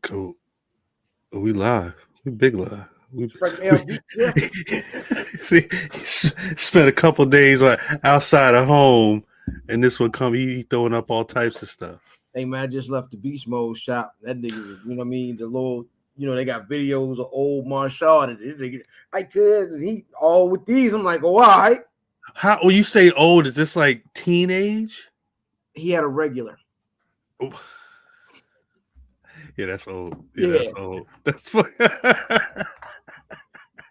Cool. We live. We big live. Strike LB. Yeah. See, spent a couple days outside of home, and this one come. He throwing up all types of stuff. Hey man, I just left the beast mode shop. That nigga, you know what I mean? The little, they got videos of old Marshall and I could, and he all with these. I'm like, oh, all right. How when you say old, is this like teenage? He had a regular. Oh. Yeah, that's old. Yeah. That's old. That's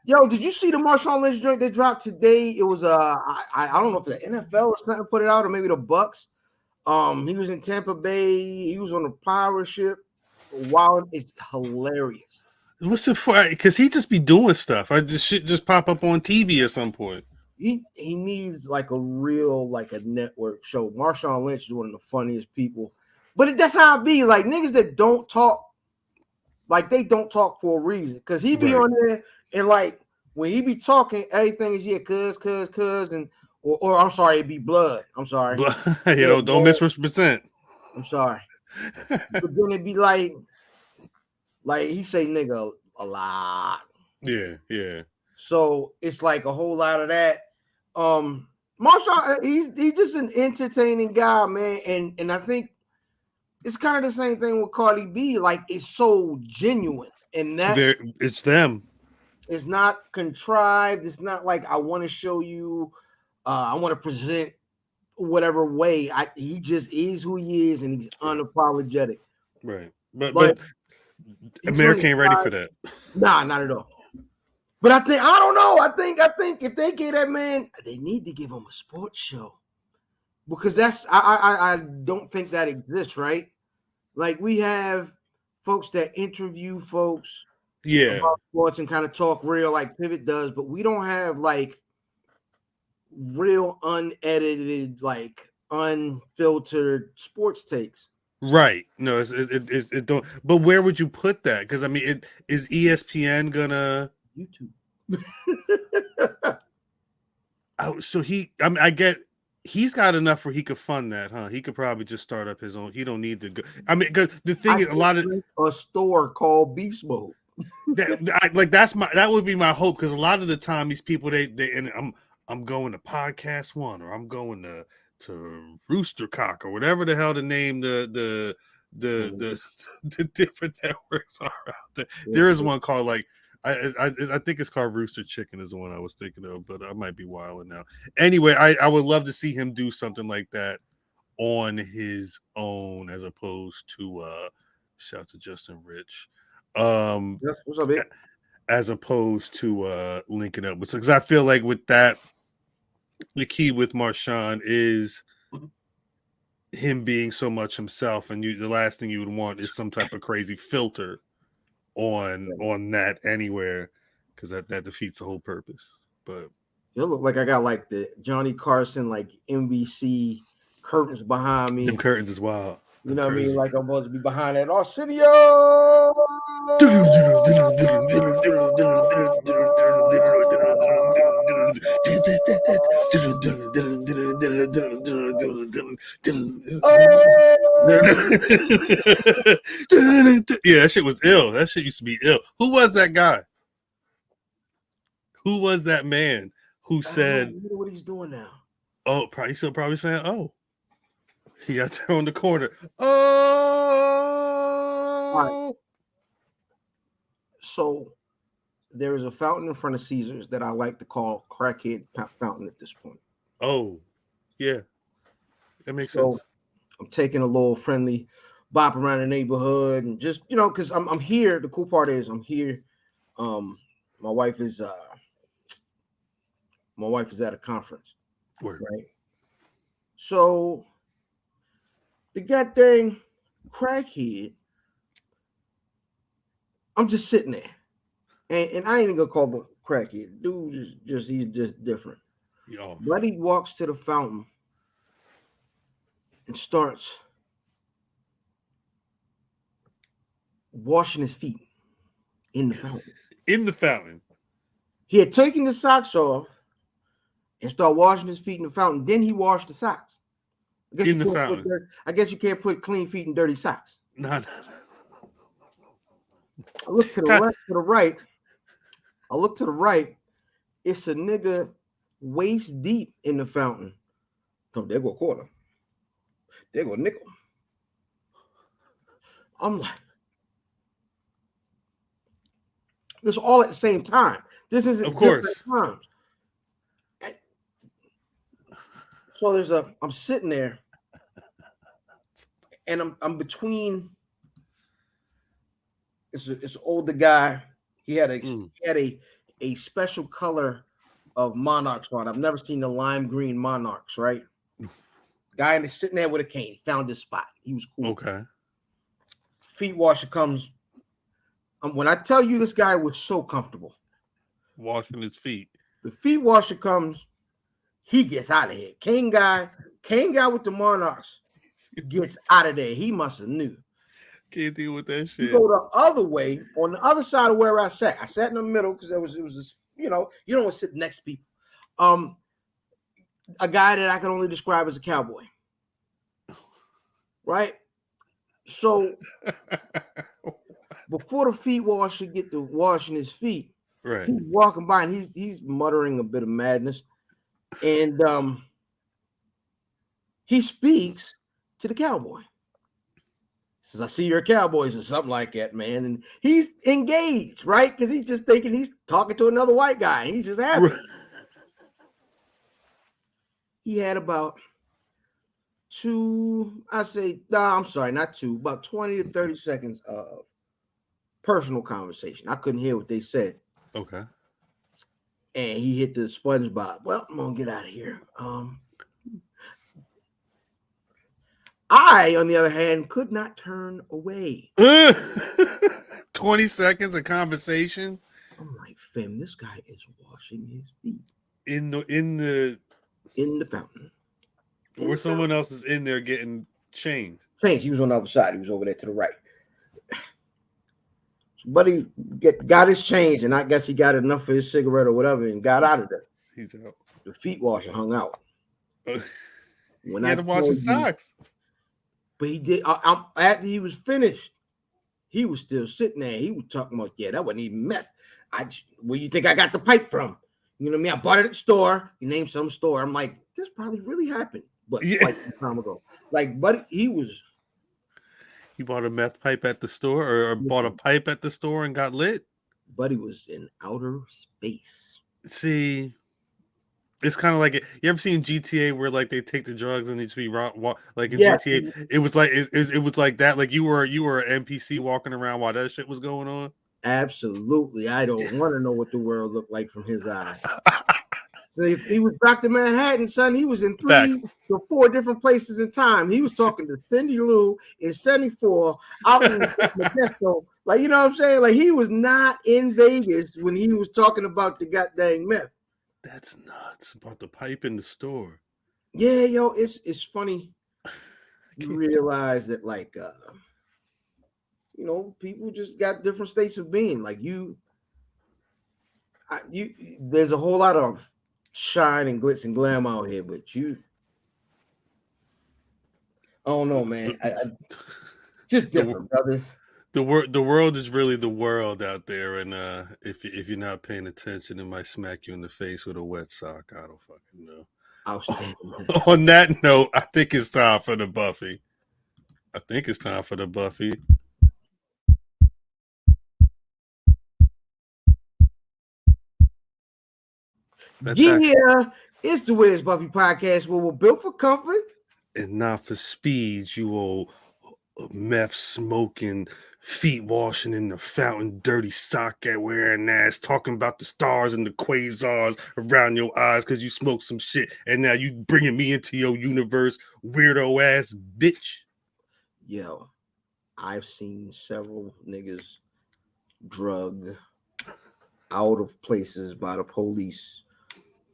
Yo, did you see the Marshawn Lynch joint they dropped today? It was I don't know if the NFL or something put it out or maybe the Bucks. He was in Tampa Bay. He was on a pirate ship. Wow, it's hilarious. What's it for? Because he just be doing stuff. Shit just pop up on TV at some point. He needs like a real a network show. Marshawn Lynch is one of the funniest people, but that's how it be. Like niggas that don't talk, like they don't talk for a reason. Because he be on there and like when he be talking, everything is cuz and or I'm sorry, it be blood. I'm sorry. Don't misrepresent. I'm sorry. But then it be like he say nigga a lot. Yeah. So it's like a whole lot of that. Marshawn, he's just an entertaining guy, man. And I think it's kind of the same thing with Cardi B. Like it's so genuine, and that it's them. It's not contrived. It's not like I want to show you. I want to present whatever way. He just is who he is, and he's unapologetic. Right, but America ain't ready for that. Nah, not at all. But I don't know. I think if they gave that man, they need to give him a sports show because I don't think that exists, right? Like we have folks that interview folks, about sports and kind of talk real like Pivot does, but we don't have like real unedited, like unfiltered sports takes. Right. No, it don't. But where would you put that? Because I mean, is ESPN gonna YouTube? So I get he's got enough where he could fund that, huh? He could probably just start up his own. He don't need to go. I mean, because the thing is, a store called Beast Mode. That would be my hope because a lot of the time these people they and I'm going to Podcast One or I'm going to Rooster Cock or whatever the hell the name the different networks are out there. There is one called like I think it's called Rooster Chicken is the one I was thinking of, but I might be wilding now. Anyway, I would love to see him do something like that on his own as opposed to shout out to Justin Rich. What's up, babe? As opposed to linking up with, because I feel like with that, the key with Marshawn is him being so much himself, and the last thing you would want is some type of crazy filter on that anywhere, because that defeats the whole purpose. But it look like I got like the Johnny Carson like NBC curtains behind me. Them curtains is wild. You know what I mean? Like I'm supposed to be behind that Arsenio. Yeah, that shit was ill. That shit used to be ill. Who was that guy? Who was that man who said? You know what he's doing now? Oh, he's still probably saying, "Oh." He out there on the corner. Oh! Right. So there is a fountain in front of Caesars that I like to call Crackhead Fountain at this point. Oh, yeah. That makes sense. I'm taking a little friendly bop around the neighborhood and just, because I'm here. The cool part is I'm here. My wife is at a conference. Word. Right. So the goddamn crackhead, I'm just sitting there, and I ain't even gonna call him a crackhead. Dude is he's just different. Yeah. Buddy walks to the fountain and starts washing his feet in the fountain. In the fountain. He had taken the socks off and started washing his feet in the fountain. Then he washed the socks. In the fountain. I guess you can't put clean feet in dirty socks. No. I look to the left, to the right. I look to the right. It's a nigga waist deep in the fountain. Oh, there go a quarter. There go a nickel. I'm like, this all at the same time. This isn't Of different course. times. So I'm sitting there, and I'm between. It's an older guy. He had a special color of monarchs on. I've never seen the lime green monarchs, right? Guy and sitting there with a cane. He found his spot. He was cool. Okay. Feet washer comes. When I tell you this guy was so comfortable, Washing his feet. the feet washer comes. He gets out of here. Cane guy with the monarchs gets out of there. He must have knew. Can't deal with that You shit. go the other way on the other side of where I sat. I sat in the middle because it was this, you don't want to sit next to people. A guy that I can only describe as a cowboy. Right? So before the feet washer get to washing his feet, right. he's walking by and he's muttering a bit of madness. And he speaks to the cowboy. Says, I see you're a cowboy or something like that, man. And he's engaged, right? Because he's just thinking he's talking to another white guy. And he's just happy. Right. He had about about 20 to 30 seconds of personal conversation. I couldn't hear what they said. Okay. And he hit the SpongeBob. Well, I'm going to get out of here. I, on the other hand, could not turn away. 20 seconds of conversation. I'm like, fam, this guy is washing his feet in the fountain. Where someone else is in there getting changed. He was on the other side. He was over there to the right. So buddy got his change, and I guess he got enough for his cigarette or whatever, and got out of there. He's out. The feet washer hung out. When he had to wash his socks. But he did. After he was finished, he was still sitting there. He was talking about, yeah, that wasn't even meth. Where you think I got the pipe from? You know what I mean? I bought it at the store. He named some store. I'm like, this probably really happened, but quite some time ago. Like, but he bought a meth pipe at the store, or bought a pipe at the store and got lit. Buddy was in outer space. See, it's kind of like it. You ever seen GTA where like they take the drugs and they just be like in GTA? It was like it was like that. Like you were an NPC walking around while that shit was going on. Absolutely, I don't want to know what the world looked like from his eyes. So he was Dr. Manhattan, son. He was in 3 to 4 different places in time. He was talking to Cindy Lou in 74 out in Modesto. Like, you know what I'm saying? Like, he was not in Vegas when he was talking about the goddamn meth. That's nuts. About the pipe in the store. Yeah, yo, it's funny. You realize that, like, people just got different states of being. Like, there's a whole lot of shine and glitz and glam out here, but I don't know, man. I just different, brother. The world is really the world out there, and if you're not paying attention, it might smack you in the face with a wet sock. I don't fucking know. On that note, I think it's time for the Buffy. It's the Where's Buffy podcast, where we're built for comfort and not for speed. You old meth smoking, feet washing in the fountain, dirty sock at wearing ass, talking about the stars and the quasars around your eyes because you smoked some shit, and now you bringing me into your universe, weirdo ass bitch. Yo, I've seen several niggas drugged out of places by the police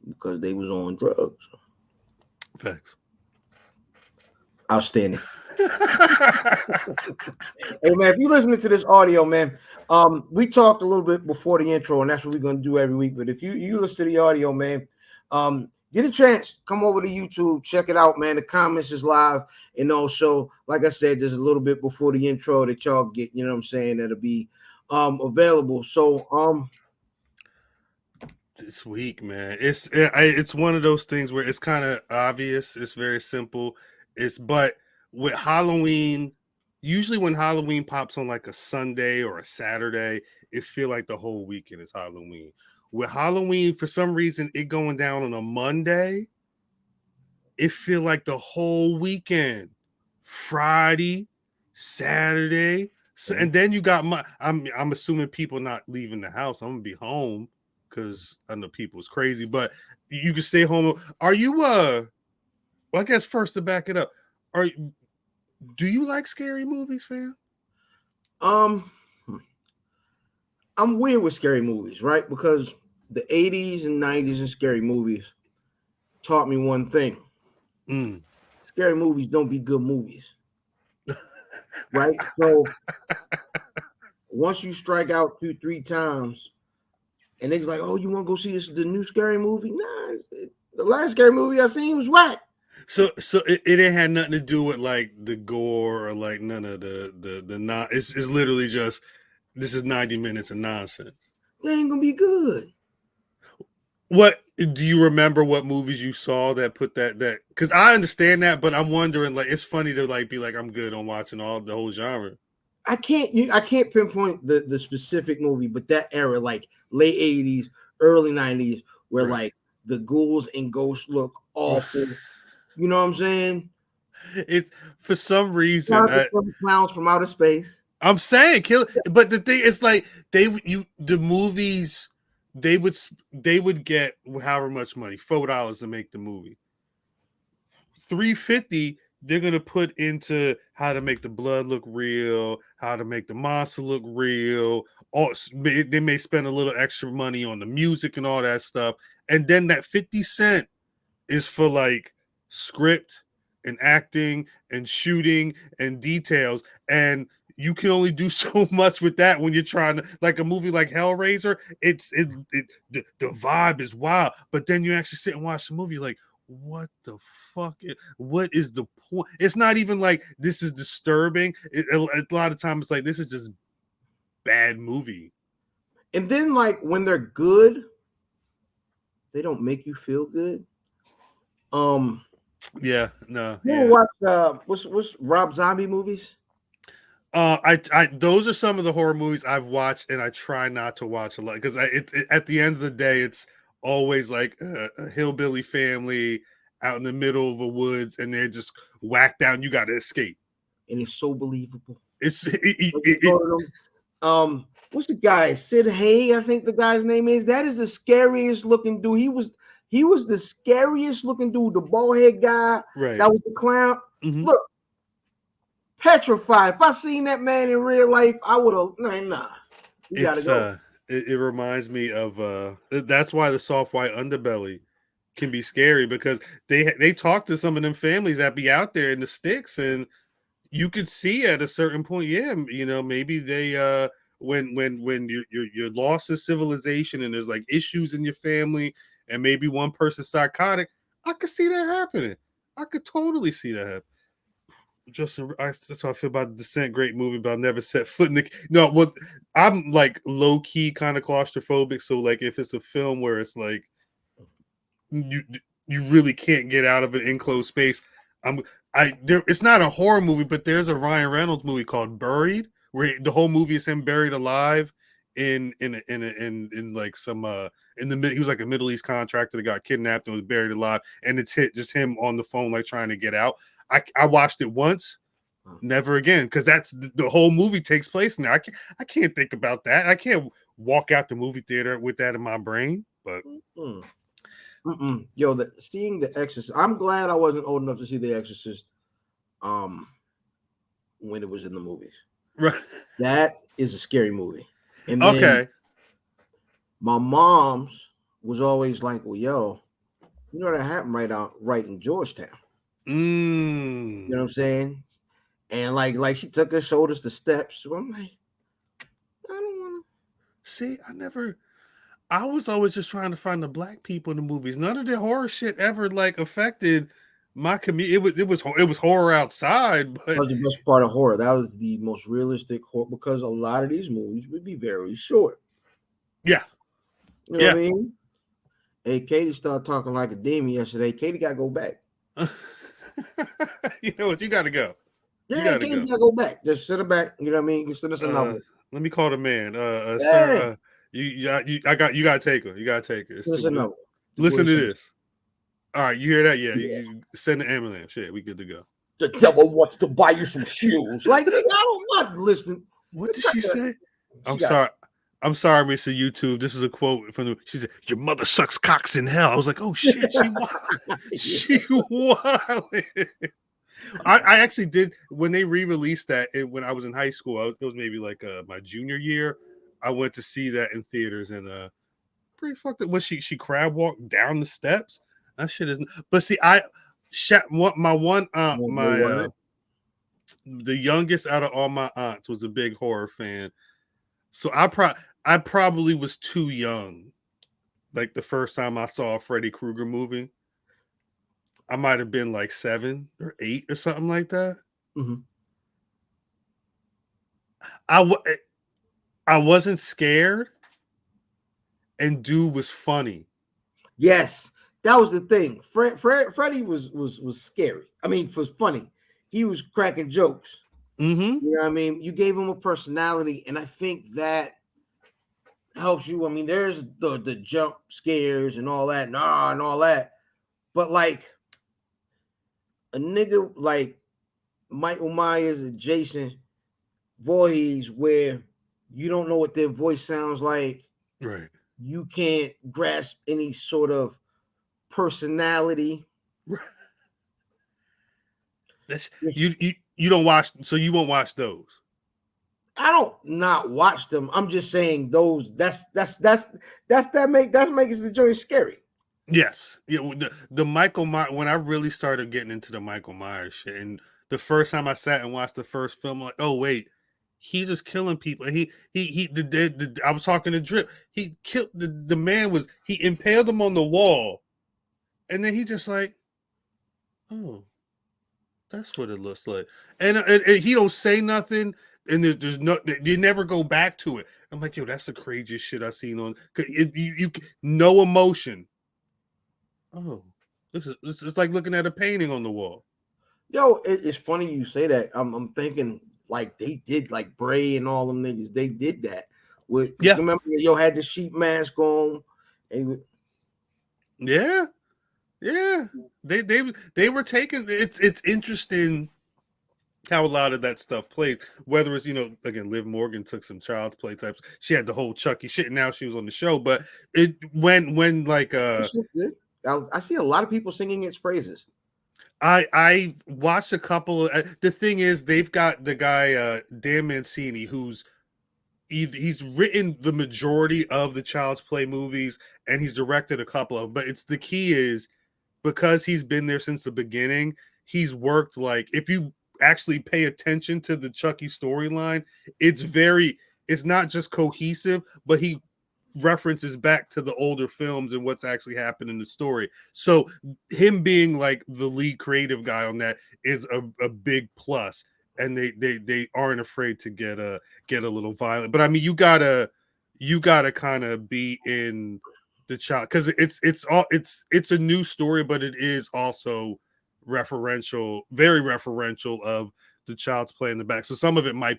because they was on drugs. Facts. Outstanding. Hey man, if you're listening to this audio, man, we talked a little bit before the intro, and that's what we're gonna do every week. But if you listen to the audio, man, get a chance, come over to YouTube, check it out, man. The comments is live, and also, like I said, there's a little bit before the intro that y'all get. You know what I'm saying? That'll be available. So This week, man, it's one of those things where it's kind of obvious. It's very simple. But with Halloween, usually when Halloween pops on like a Sunday or a Saturday, it feel like the whole weekend is Halloween. With Halloween, for some reason, it going down on a Monday, it feel like the whole weekend, Friday, Saturday. So, and then you got I'm assuming people not leaving the house. I'm gonna be home because I know people's crazy, but you can stay home. Are you well, I guess first to back it up, are do you like scary movies, fam? um, I'm weird with scary movies, right? Because the 80s and 90s and scary movies taught me one thing: Mm. scary movies don't be good movies, right? So once you strike out 2, 3 times, and they's like, "Oh, you want to go see the new scary movie?" Nah, the last scary movie I seen was whack. So it ain't had nothing to do with like the gore or like none of the not. It's literally just this is 90 minutes of nonsense. They ain't gonna be good. What do you remember? What movies you saw that put that? Because I understand that, but I'm wondering. Like, it's funny to like be like, I'm good on watching all the whole genre. I can't pinpoint the specific movie, but that era, like late 80s, early 90s, where Right. like the ghouls and ghosts look awful. You know what I'm saying? It's for some reason. Not the clowns from outer space. I'm saying kill, but the thing is like the movies they would get however much money, $4 to make the movie. 350 they're gonna put into how to make the blood look real, how to make the monster look real. Or they may spend a little extra money on the music and all that stuff, and then that 50 cent is for like script and acting and shooting and details. And you can only do so much with that when you're trying to like a movie like Hellraiser. The vibe is wild, but then you actually sit and watch the movie like, what the fuck? What is the point? It's not even like this is disturbing. A lot of times it's like this is just bad movie. And then like when they're good, they don't make you feel good. Um, Yeah, no, you ever yeah. watch what's Rob Zombie movies? I those are some of the horror movies I've watched, and I try not to watch a lot because at the end of the day, it's always like a hillbilly family out in the middle of a woods, and they're just whacked out, and you got to escape. And it's so believable. It's Like you go to them, what's the guy? Sid Haig, I think the guy's name is. That is the scariest looking dude. He was the scariest looking dude, the bald head guy right. that was the clown. Mm-hmm. Look, petrified. If I seen that man in real life, I would have nah. You gotta It's go. it reminds me of that's why the soft white underbelly can be scary because they talk to some of them families that be out there in the sticks, and you could see at a certain point, yeah, you know, maybe they when you're lost in civilization and there's like issues in your family, and maybe one person's psychotic. I could see that happening. I could totally see that happen. Justin, that's how I feel about Descent. Great movie, but I'll never set foot in the. No, well, I'm like low key kind of claustrophobic. So like, if it's a film where it's like you you really can't get out of an enclosed space, it's not a horror movie, but there's a Ryan Reynolds movie called Buried, where the whole movie is him buried alive in like some in the he was like a Middle East contractor that got kidnapped and was buried alive, and it's just him on the phone like trying to get out. I watched it once, never again, because that's the whole movie takes place now. I can't think about that. I can't walk out the movie theater with that in my brain. But Yo, seeing The Exorcist. I'm glad I wasn't old enough to see The Exorcist. When it was in the movies, right, that is a scary movie. And then okay, my mom's was always like, "Well, yo, you know that happened right in Georgetown." You know what I'm saying? And like she took her shoulders to steps. So I'm like, I don't want See, I was always just trying to find the black people in the movies. None of the horror shit ever like affected my community. It was horror outside, That but was the best part of horror. That was the most realistic horror because a lot of these movies would be very short. yeah, You know what yeah. I mean? Hey, Katie started talking like a demon yesterday. Katie got to go back. You know what? You got to go. You Yeah, got to Katie go. got to go back. Just send her back. You know what I mean? You send us another Uh, one. Let me call the man. Sir, Yeah, you gotta take her. You gotta take her. It's send us too. another one. Listen We'll to send- this. All right, you hear that? Yeah, Yeah. you send the ambulance. Shit, we good to go. The devil wants to buy you some shoes. Like, nigga, I don't not listen. What did she say? She I'm got sorry. I'm sorry, Mr. YouTube. This is a quote from the. She said, "Your mother sucks cocks in hell." I was like, "Oh shit, she wild. She wild." I actually did when they re-released that when I was in high school. It was maybe like my junior year. I went to see that in theaters and pretty fucked up. When she crab walked down the steps, that shit isn't. But see, my one aunt, the youngest out of all my aunts was a big horror fan. So I probably was too young. Like the first time I saw a Freddy Krueger movie, I might have been like 7 or 8 or something like that. Mhm. I I wasn't scared, and dude was funny. Yes, that was the thing. Freddie was scary. I mean, was funny. He was cracking jokes. Mm-hmm. You know what I mean? You gave him a personality, and I think that helps you. I mean, there's the jump scares and all that, and all that. But like a nigga like Michael Myers and Jason Voorhees, where you don't know what their voice sounds like, Right. you can't grasp any sort of personality. That's you don't watch, so you won't watch those. I don't not watch them. I'm just saying those. That makes the joint scary. Yes, yeah. The Michael Myers, when I really started getting into the Michael Myers shit, and the first time I sat and watched the first film, I'm like, oh wait, he's just killing people. And I was talking to Drip. He killed the man was he impaled him on the wall, and then he just like, oh, that's what it looks like, and he don't say nothing, and there's no, you never go back to it. I'm like, yo, that's the craziest shit I've seen on. You no emotion. Oh, it's like looking at a painting on the wall. Yo, it's funny you say that. I'm thinking like they did like Bray and all them niggas. They did that with. Yeah, Remember, yo had the sheep mask on. And yeah, yeah. They were taking. It's interesting how a lot of that stuff plays. Whether it's again, Liv Morgan took some Child's Play types. She had the whole Chucky shit, and now she was on the show. But it when like good. I see a lot of people singing its praises. I watched a couple of the thing is they've got the guy Dan Mancini who's he's written the majority of the Child's Play movies and he's directed a couple of them, but it's the key is because he's been there since the beginning, he's worked like if you actually pay attention to the Chucky storyline, it's not just cohesive, but he references back to the older films and what's actually happened in the story. So him being like the lead creative guy on that is a big plus. And they aren't afraid to get a little violent. But I mean, you gotta kind of be in the child because it's a new story, but it is also referential, very referential of the Child's Play in the back. So some of it might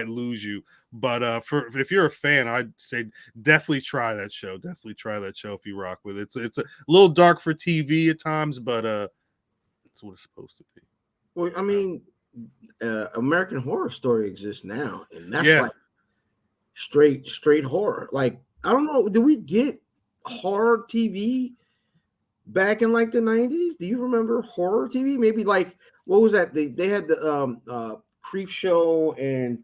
lose you. But for if you're a fan, I'd say definitely try that show. Definitely try that show if you rock with it. It's a little dark for TV at times, but it's what it's supposed to be. Well, I mean, American Horror Story exists now, and that's Yeah. like straight horror. Like I don't know, do we get horror TV back in like the 90s? Do you remember horror TV? Maybe like what was that? They had the Creep Show and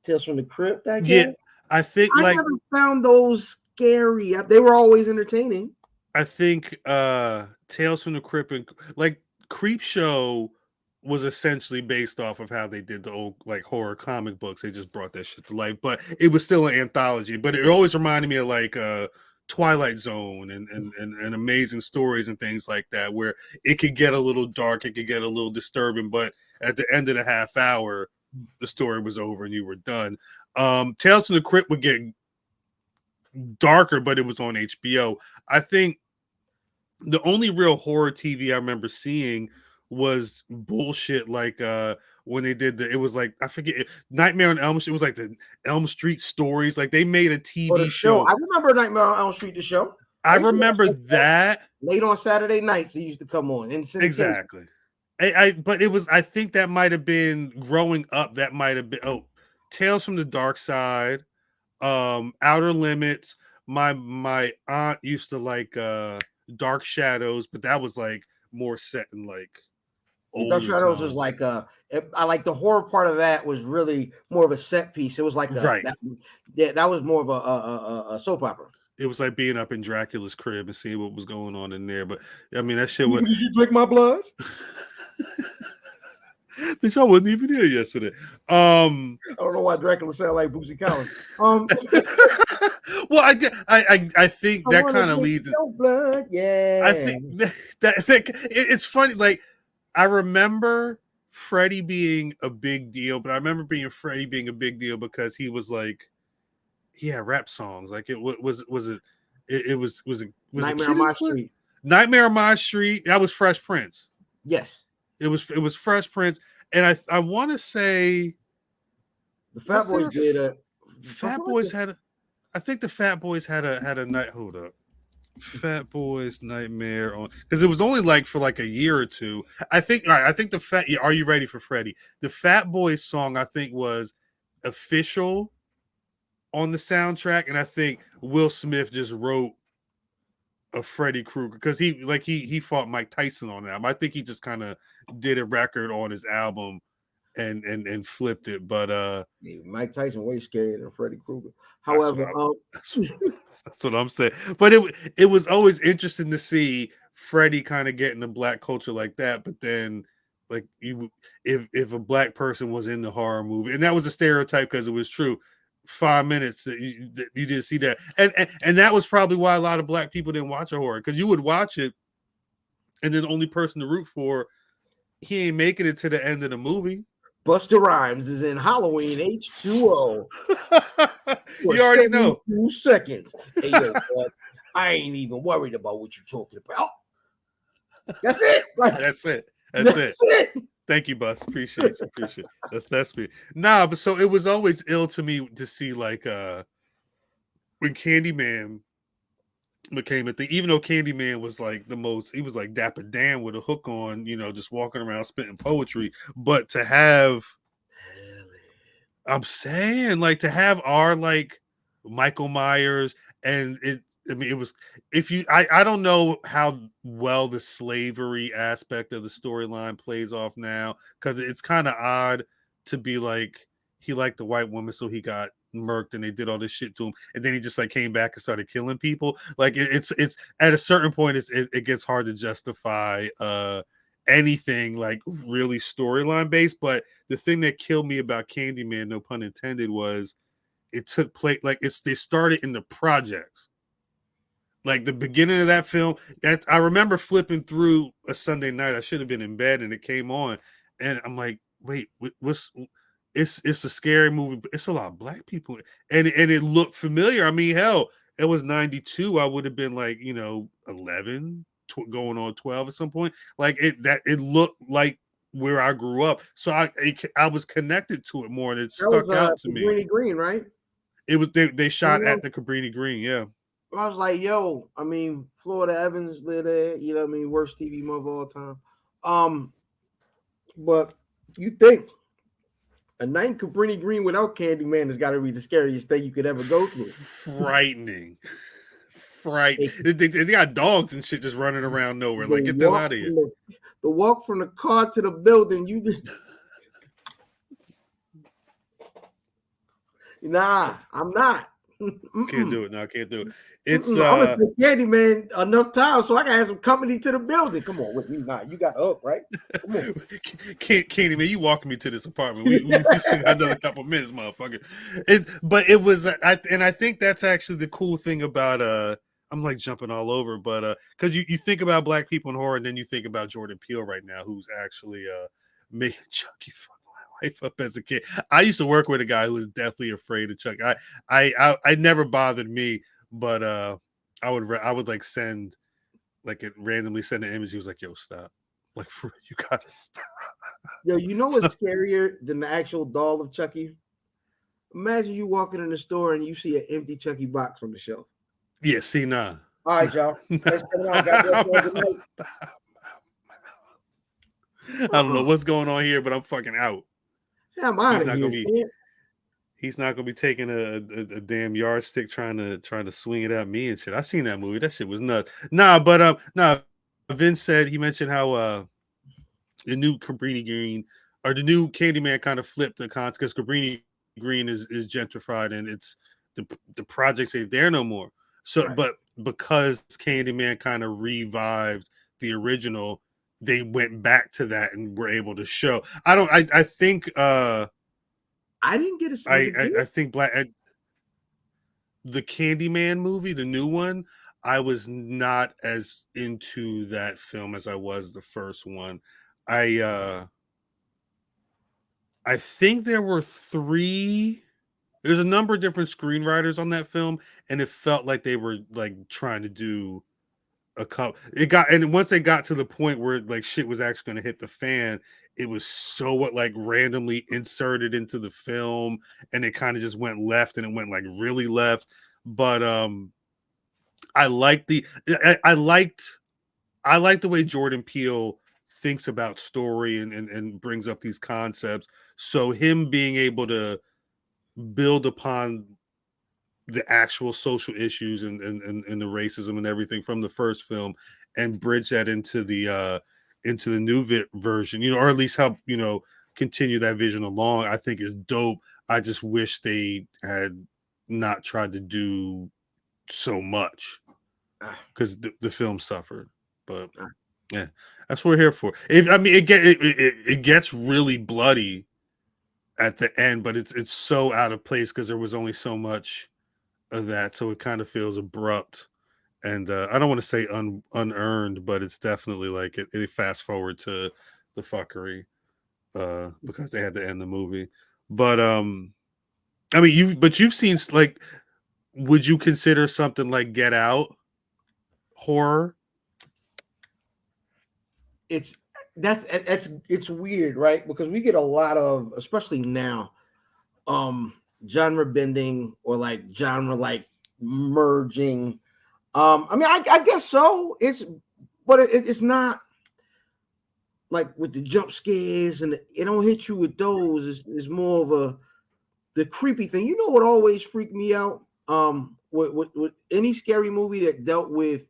Tales from the Crypt, I Yeah, guess. I think I like never found those scary. They were always entertaining. I think Tales from the Crypt and like Creep Show was essentially based off of how they did the old like horror comic books. They just brought that shit to life, but it was still an anthology. But it always reminded me of like Twilight Zone and amazing stories and things like that, where it could get a little dark, it could get a little disturbing, but at the end of the half hour, the story was over and you were done. Tales from the Crypt would get darker, but it was on HBO. I think the only real horror TV I remember seeing was bullshit like when they did it was like I forget Nightmare on Elm Street. It was like the Elm Street stories. Like they made a Or TV the show. show. I remember Nightmare on Elm Street, the show. I used to watch remember that late on Saturday nights. It used to come on in syndication. exactly. But it was I think that might have been growing up. That might have been Tales from the Dark Side, Outer Limits. My aunt used to like Dark Shadows, but that was like more set in like Dark older Shadows was times. like I like the horror part of that was really more of a set piece. It was like Right. that was more of a soap opera. It was like being up in Dracula's crib and seeing what was going on in there. But I mean, that shit was. Did you drink my blood? Bitch, I wasn't even here yesterday. I don't know why Dracula sounded like Bootsy Collins. Well, I think that kind of leads. Your blood, yeah. I think it's funny. Like I remember Freddie being a big deal, but I remember Freddie being a big deal because he was like, he had rap songs. Like it was it Nightmare on My Street. Nightmare on My Street. That was Fresh Prince. Yes. It was Fresh Prince, and I want to say the Fat Boys did a. Fat Boys had. I think the Fat Boys had a night. Hold up, Fat Boys Nightmare on because it was only like for like a year or two. I think. All right, I think the Fat. Are you ready for Freddie? The Fat Boys song I think was official on the soundtrack, and I think Will Smith just wrote a Freddy Krueger because he fought Mike Tyson on that. I think he just kind of did a record on his album and flipped it. But Mike Tyson way scarier than Freddy Krueger. However, that's what I'm saying. But it was always interesting to see Freddy kind of get in the black culture like that. But then like if a black person was in the horror movie, and that was a stereotype because it was true. 5 minutes that you didn't see that, and that was probably why a lot of black people didn't watch a horror because you would watch it, and then the only person to root for, he ain't making it to the end of the movie. Busta Rhymes is in Halloween H2O. You already know. 2 seconds. Hey, yo, I ain't even worried about what you're talking about. That's it. That's it. That's it. Thank you, Bus. Appreciate you. That's me. Nah, but so it was always ill to me to see like when Candyman became a thing, even though Candyman was like he was like Dapper Dan with a hook on, just walking around spitting poetry. But to have I'm saying like to have our like Michael Myers and it was I don't know how well the slavery aspect of the storyline plays off now because it's kind of odd to be like he liked the white woman so he got murked and they did all this shit to him and then he just like came back and started killing people. Like it's at a certain point it gets hard to justify anything like really storyline based. But the thing that killed me about Candyman, no pun intended, was it took place like they started in the projects. Like the beginning of that film, I remember flipping through a Sunday night. I should have been in bed, and it came on, and I'm like, "Wait, what's?" It's a scary movie, but it's a lot of black people, and it looked familiar. I mean, hell, it was 92. I would have been like 11, going on 12 at some point. Like it looked like where I grew up, so I was connected to it more, and it stuck out to me. Cabrini Green, right? It was they shot at the Cabrini Green, yeah. I was like, yo, I mean, Florida Evans lived there, you know what I mean? Worst TV move of all time. But you think a night in Cabrini Green without Candyman has got to be the scariest thing you could ever go through. Frightening. They got dogs and shit just running around nowhere. Like, get the hell out of here. The walk from the car to the building, Nah, I'm not. Can't Mm-mm. do it. No, I can't do it. It's Mm-mm. I'm gonna take Candyman enough time so I can have some company to the building. Come on with me now. You got hook, right? Come on. Can't man, you walking me to this apartment. We still got another couple minutes, motherfucker. But it was I think that's actually the cool thing about I'm like jumping all over, but because you think about black people in horror, and then you think about Jordan Peele right now, who's actually making Chucky fuck my life up as a kid. I used to work with a guy who was deathly afraid of Chucky. I never bothered me, but I would like send like it randomly send an image. He was like, "Yo, stop! Like, for you gotta stop." Yo, you know So what's scarier than the actual doll of Chucky? Imagine you walking in the store and you see an empty Chucky box on the shelf. yeah, see, nah, All nah, right, y'all. nah. Let's come on. Goddamn plan good night. I don't know Uh-uh. what's going on here, but I'm fucking out. Yeah, I'm out He's of not here, gonna be. champ. He's not gonna be taking a damn yardstick trying to swing it at me and shit. I seen that movie. That shit was nuts. Nah, but nah. Vince said he mentioned how the new Cabrini Green or the new Candyman kind of flipped the cons because Cabrini Green is gentrified and it's the projects ain't there no more. So, Right. but because Candyman kind of revived the original, they went back to that and were able to show. I don't. I think. I didn't get it. Was it good? I think the Candyman movie, the new one. I was not as into that film as I was the first one. I I think there were three. There's a number of different screenwriters on that film, and it felt like they were like trying to do a couple. It got and once they got to the point where like shit was actually going to hit the fan, it was so what like randomly inserted into the film, and it kind of just went left, and it went like really left. But I liked the I liked the way Jordan Peele thinks about story and brings up these concepts. So him being able to build upon the actual social issues and the racism and everything from the first film and bridge that into the new version, or at least help continue that vision along, I think is dope. I just wish they had not tried to do so much Ah, because the film suffered. But ah. yeah, that's what we're here for. If I mean it gets really bloody at the end, but it's so out of place because there was only so much of that, so it kind of feels abrupt. And I don't want to say unearned, but it's definitely like it fast forward to the fuckery because they had to end the movie. But I mean, you've seen like, would you consider something like Get Out horror? It's it's weird, right? Because we get a lot of, especially now, um, genre bending or like genre like merging. I mean, I guess so. But it's not like with the jump scares and it don't hit you with those. It's more of the creepy thing. You know what always freaked me out? With any scary movie that dealt with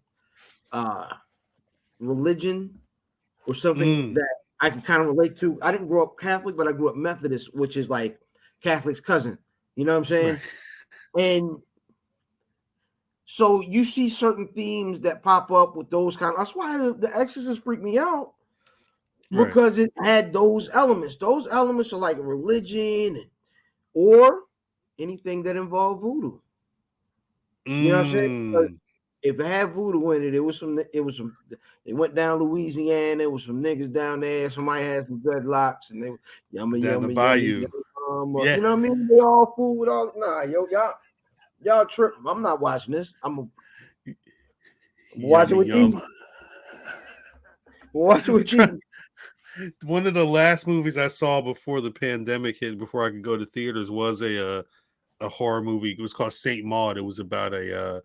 uh religion or something Mm, that I can kind of relate to. I didn't grow up Catholic, but I grew up Methodist, which is like Catholic's cousin. You know what I'm right, saying? And so you see certain themes that pop up with those kind of. That's why the Exorcist freaked me out right. because it had those elements. Those elements are like religion or anything that involved voodoo. You know what I'm saying? Because Mm, if it had voodoo in it, it was some. It was some. They went down Louisiana. There was some niggas down there. Somebody had some dreadlocks, and they yummy, down the yummy, yummy, bayou. yummy. Yeah, You know what I mean? They all fool with all. Nah, y'all tripping. I'm not watching this. I'm watching yummy with yum. these. Watching with these. One of the last movies I saw before the pandemic hit, before I could go to theaters, was a horror movie. It was called Saint Maud. It was about a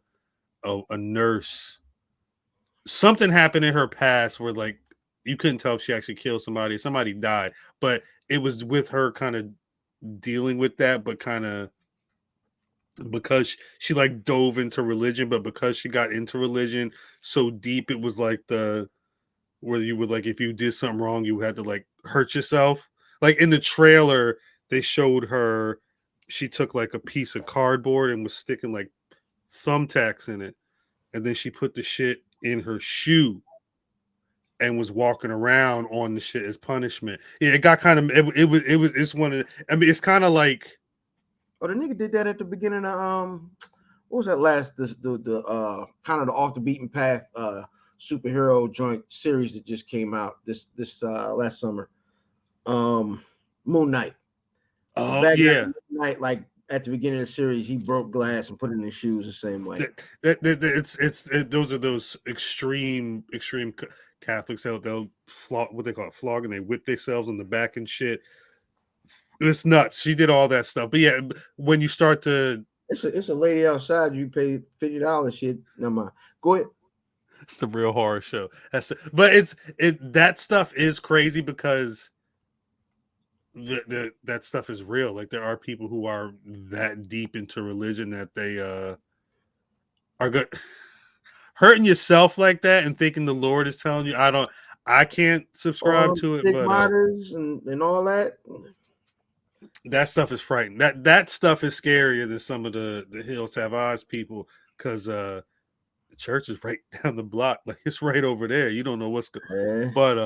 nurse. Something happened in her past where like you couldn't tell if she actually killed somebody. Somebody died, but it was with her kind of dealing with that, but kind of because she like dove into religion, but because she got into religion so deep, it was like the where you would like if you did something wrong, you had to like hurt yourself. Like in the trailer, they showed her she took like a piece of cardboard and was sticking like thumbtacks in it, and then she put the shit in her shoe and was walking around on the shit as punishment. Yeah, it got kind of it's one of I mean it's kind of like Oh, the nigga did that at the beginning of what was that last the kind of the off the beaten path superhero joint series that just came out this last summer. Moon Knight. The oh bad guy yeah. from Moon Knight, like at the beginning of the series, he broke glass and put it in his shoes the same way. Those are those extreme Catholics they'll flog what they call it flogging. They whip themselves on the back and shit. It's nuts. She did all that stuff, but yeah, when you start to, It's a lady outside. You pay $50. Shit, never mind. Go ahead. it's the real horror show. But that stuff is crazy because that stuff is real. Like there are people who are that deep into religion that they are good. Hurting yourself like that and thinking the Lord is telling you, I can't subscribe to it, but Stigmaters and all that. that stuff is frightening. That stuff is scarier than some of the Hills Have Eyes people because the church is right down the block, like it's right over there. You don't know what's going, Yeah. but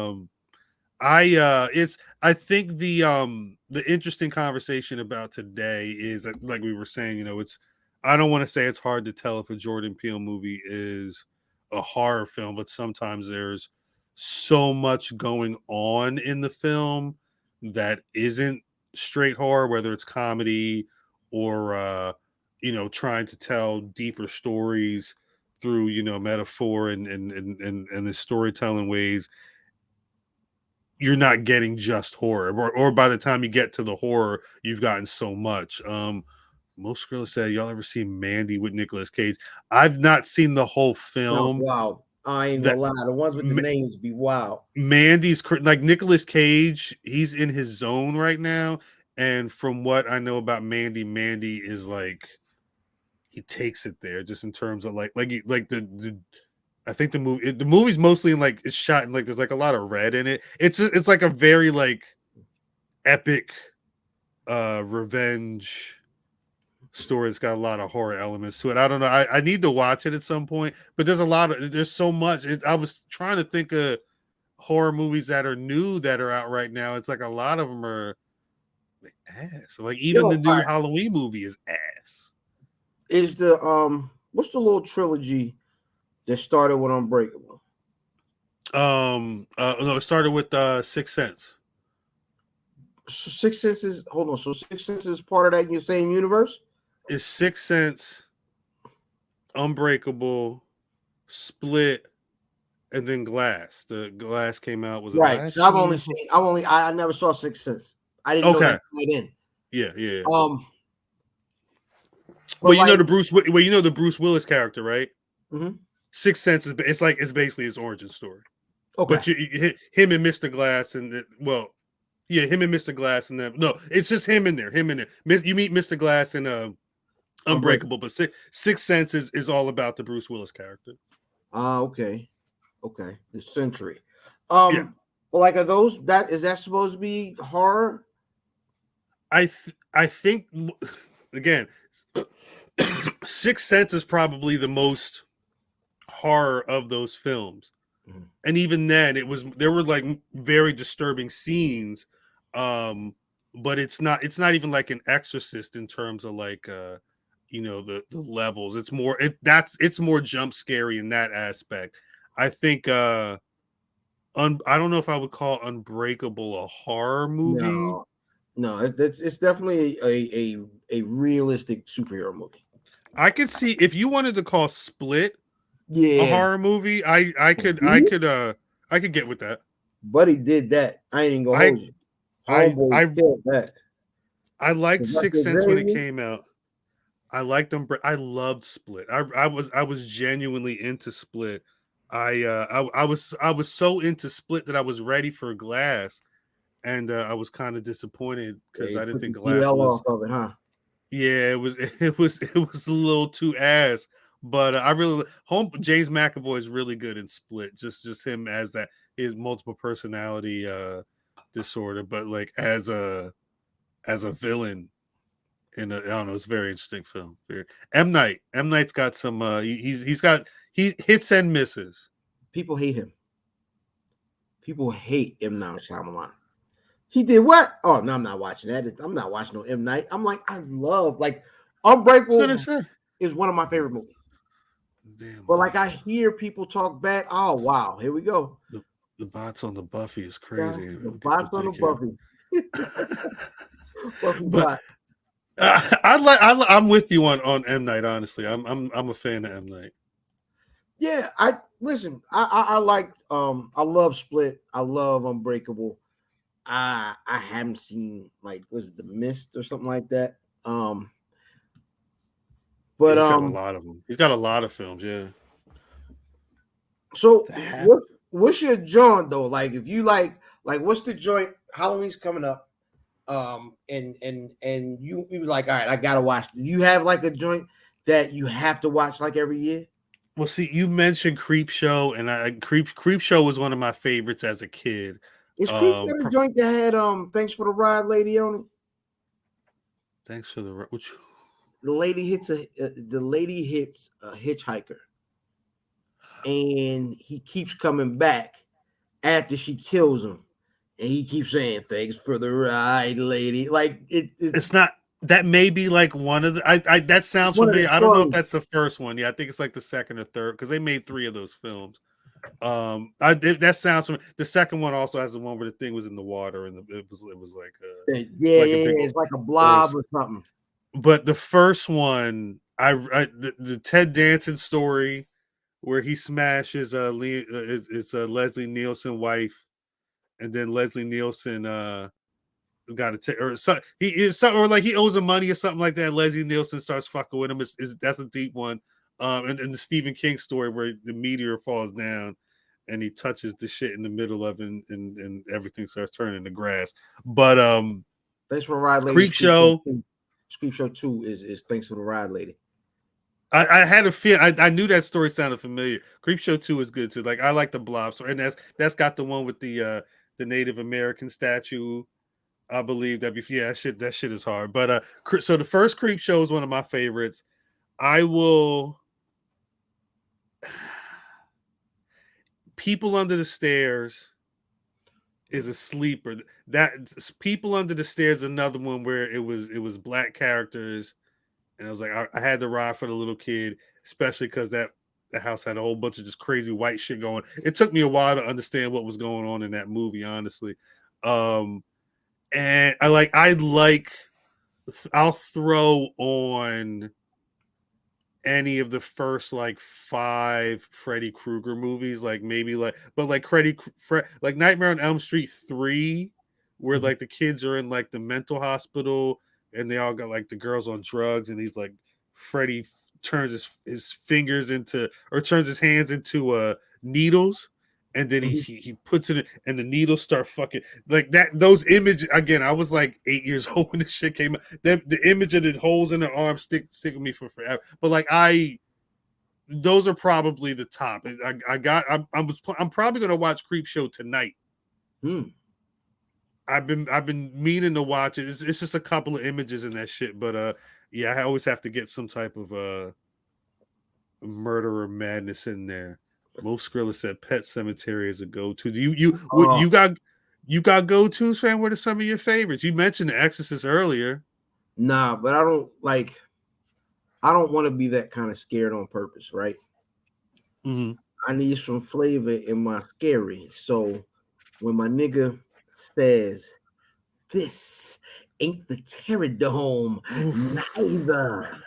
I think the interesting conversation about today is like we were saying, it's I don't want to say it's hard to tell if a Jordan Peele movie is a horror film, but sometimes there's so much going on in the film that isn't straight horror, whether it's comedy or trying to tell deeper stories through metaphor and the storytelling ways. You're not getting just horror, or by the time you get to the horror, you've gotten so much. Most girls said, "Y'all ever seen Mandy with Nicolas Cage?" I've not seen the whole Sounds film. wild. I ain't That gonna lie. The ones with the names be wild. Mandy's like Nicolas Cage. He's in his zone right now, and from what I know about Mandy, Mandy is like he takes it there, just in terms of like the I think the movie's mostly in like it's shot in like there's like a lot of red in it. It's like a very like epic revenge story that's got a lot of horror elements to it. I don't know. I need to watch it at some point, but there's so much. I was trying to think of horror movies that are new that are out right now. It's like a lot of them are ass. Like Yo, even the all new right. Halloween movie is ass. Is the what's the little trilogy that started with Unbreakable? No, it started with Sixth Sense. So Six Senses. Hold on. So Six Senses is part of that same universe? Is Sixth Sense, Unbreakable, Split, and then Glass. The Glass came out, was it Right. last So I've year? only seen. I never saw Six Sense. I didn't know Okay. that played in. Yeah. But like, The Bruce Willis character, right? mhm. Sixth Sense it's basically his origin story. Okay. But him and Mr. Glass him and Mr. Glass and them. No, it's just him in there. Him in there. You meet Mr. Glass in Unbreakable. Unbreakable, but Sixth Sense is all about the Bruce Willis character. Okay. Okay. The Century. Yeah. But like, are those that is that supposed to be horror? I think again, Sixth Sense is probably the most horror of those films. Mhm. And even then there were like very disturbing scenes, but it's not even like an Exorcist in terms of like the levels. It's more jump scary in that aspect. I think I don't know if I would call Unbreakable a horror movie. No, it's definitely a realistic superhero movie. I could see if you wanted to call Split a Yeah, horror movie, I could get with that. Buddy did that. I ain't even gonna I hold you. I Homeboy I killed that. I liked Sixth Dr. Sense when it Xavier? came out. I liked them. I loved Split. I was genuinely into Split. I was so into Split that I was ready for Glass, and I was kind of disappointed Yeah, because he I didn't took the think Glass DL was. off of it, huh? Yeah, it was a little too ass. But I really home James McAvoy is really good in Split. Just him as that his multiple personality disorder, but like as a villain, And I don't know, it's a very interesting film. M Night. M Night's got some. He hits and misses. People hate him. People hate M. Night Shyamalan. He did what? Oh no, I'm not watching that. I'm not watching no M. Night. I'm like, I love like I was gonna Unbreakable say, is one of my favorite movies. damn, But like I hear people talk bad. Oh wow, here we go. the, the bots on the Buffy is Yeah, crazy. Anyway, the we'll get bots to on the take care. Buffy. Buffy But bot. I'm with you on M Night. Honestly, I'm a fan of M Night. Yeah, I listen. I like I love Split. I love Unbreakable. I haven't seen like was it The Mist or something like that. Yeah, But he's got a lot of them. He's got a lot of films. Yeah. so The Hap- what's your joint though? Like if you like what's the joint? Halloween's coming up. And you was like, all right, I gotta watch. Do you have like a joint that you have to watch like every year? Well, see, you mentioned Creep Show, and Creep Show was one of my favorites as a kid. Is Creep got a joint that had Thanks for the Ride lady on it? Thanks for the which The lady hits a hitchhiker, and he keeps coming back after she kills him, and he keeps saying thanks for the ride, lady. Like it's not that may be like one of the I that sounds one of the familiar. I don't know if stories. that's the first one. Yeah, I think it's like the second or third because they made 3 of those films. That sounds familiar. The second one also has the one where the thing was in the water and it was like a big It's like a old. blob or something. But the first one, the Ted Danson story where he smashes it's Leslie Nielsen wife, and then Leslie Nielsen got to take or so, he is something or like he owes him money or something like that. Leslie Nielsen starts fucking with him. Is that's a deep one. And the Stephen King story where the meteor falls down and he touches the shit in the middle of it and everything starts turning to grass. But Thanks for the ride, lady. Creep Show. Creep Show 2 is Thanks for the Ride, lady. I had a feel. I knew that story sounded familiar. Creep Show 2 is good too. Like I like the Blob story, and that's got the one with the Native American statue. I believe yeah, that shit is hard. But so the first Creep Show is one of my favorites. I will. People Under the Stairs is a sleeper. That People Under the Stairs is another one where it was black characters, and I was like, I had to ride for the little kid, especially because the house had a whole bunch of just crazy white shit going. It took me a while to understand what was going on in that movie, honestly. And I'll throw on any of the first like 5 Freddy Krueger movies, like maybe like like Nightmare on Elm Street 3, where like the kids are in like the mental hospital and they all got like the girls on drugs, and he's like Freddy turns his fingers into or turns his hands into needles, and then he puts it in, and the needles start fucking like that. Those images again. I was like 8 years old when this shit came out. The image of the holes in the arm stick with me for forever. But like those are probably the top. I'm probably gonna watch Creep Show tonight. I've been meaning to watch it. It's just a couple of images in that shit, but yeah, I always have to get some type of murderer madness in there. Most Skrilla said Pet Cemetery is a go-to. Do you got go-tos, fam? What are some of your favorites? You mentioned The Exorcist earlier. Nah, but I don't want to be that kind of scared on purpose, right? Mm-hmm. I need some flavor in my scary. So when my nigga says this ain't the Terror Dome, neither.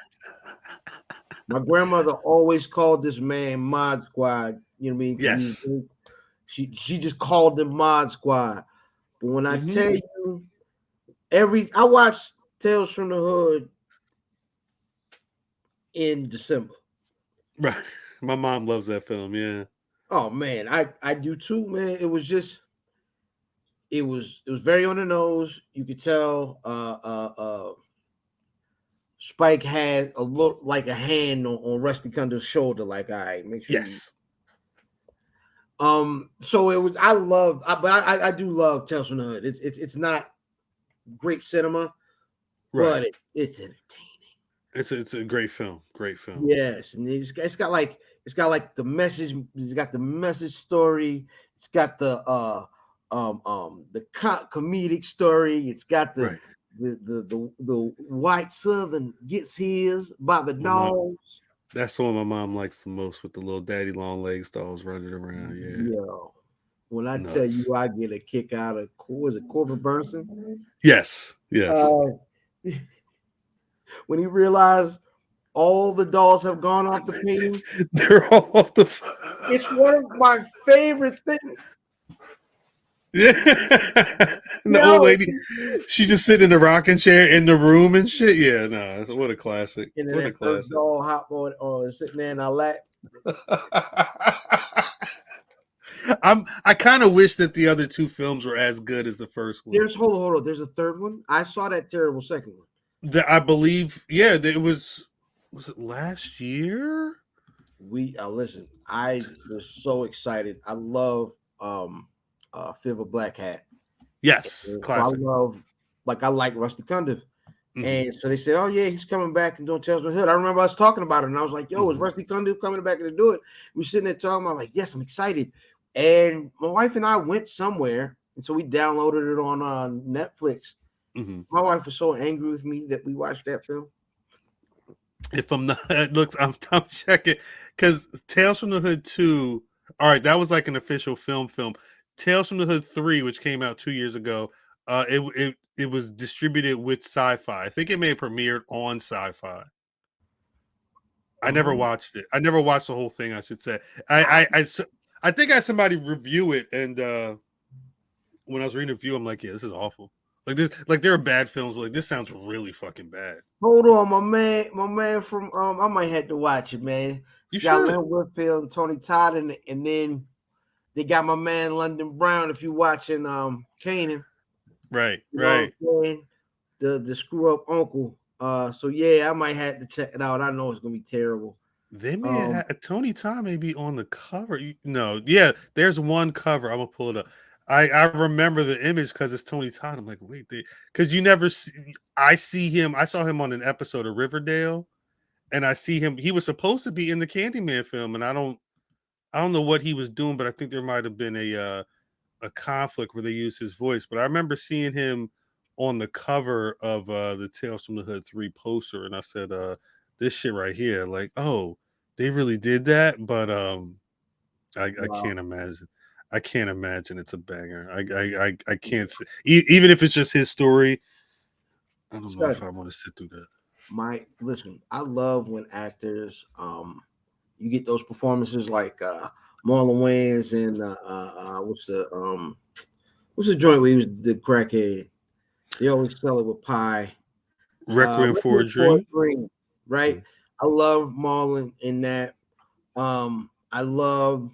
My grandmother always called this man Mod Squad. You know what I mean? Yes. She just called him Mod Squad. But when I tell you, I watched Tales from the Hood in December. Right. My mom loves that film. Yeah. Oh man, I do too, man. It was very on the nose. You could tell Spike had a look like a hand on Rusty Cundiff's shoulder, like, all right, make sure yes. So it was. But I do love Tales from the Hood. It's not great cinema, Right. but it's entertaining. It's a great film. Great film. Yes, and it's got like the message. It's got the message story. It's got the comedic story. It's got Right. the white Southern gets his by the My mom. dogs. That's the one my mom likes the most with the little daddy long legs dolls running around. Yeah. Yo, when I tell Nuts. you, I get a kick out of was it Corbin Burnson? Yes. Yes. Uh, when he realized all the dolls have gone off the painting. They're all off the. It's one of my favorite things. Yeah. And the old Yo, lady, she just sitting in the rocking chair in the room and shit. Yeah, no, what a classic. and then What a that first classic. doll hop on sitting there in our lap. I kind of wish that the other two films were as good as the first one. There's hold on. There's a third one. I saw that terrible second one. I believe, yeah, it was it last year? We listen. I was so excited. I love Fear of a Black Hat. Yes, So I classic. love I like Rusty Cundiff. Mhm. And so they said, "Oh yeah, he's coming back and doing Tales from the Hood." I remember us talking about it, and I was like, "Yo, is Mhm. Rusty Cundiff coming back to do it?" We sitting there talking. I'm like, "Yes, I'm excited." And my wife and I went somewhere, and so we downloaded it on Netflix. Mhm. My wife was so angry with me that we watched that film. If I'm not, it looks, I'm checking because Tales from the Hood 2. All right, that was like an official film. Tales from the Hood 3, which came out 2 years ago, it was distributed with Sci-Fi. I think it may have premiered on Sci-Fi. I never Um, watched it. I never watched the whole thing. I should say. I think I had somebody review it, and when I was reading the review, I'm like, yeah, this is awful. Like this, like there are bad films, but like this sounds really fucking bad. Hold on, my man from I might have to watch it, man. You It's got should. Lynn Whitfield and Tony Todd in it, and then they got my man London Brown. If you watching Kanan, Right, you know right. what I'm saying? The screw up uncle. So yeah, I might have to check it out. I know it's gonna be terrible. They may Um, have had Tony Todd may be on the cover. No, yeah, there's one cover. I'm gonna pull it up. I remember the image because it's Tony Todd. I'm like, wait, because you never see. I see him. I saw him on an episode of Riverdale, and I see him. He was supposed to be in the Candyman film, and I don't know what he was doing, but I think there might have been a conflict where they used his voice. But I remember seeing him on the cover of the Tales from the Hood 3 poster, and I said, this shit right here, like, oh, they really did that, but I wow. can't imagine. I can't imagine it's a banger. I can't see, even if it's just his story. I don't know if Son, I want to sit through that. listen, I love when actors you get those performances like Marlon Wayans and what's the joint where he was the crackhead? They always sell it with pie. Requiem for a Requiem for a Dream. Dream, right? Mhm. I love Marlon in that. I love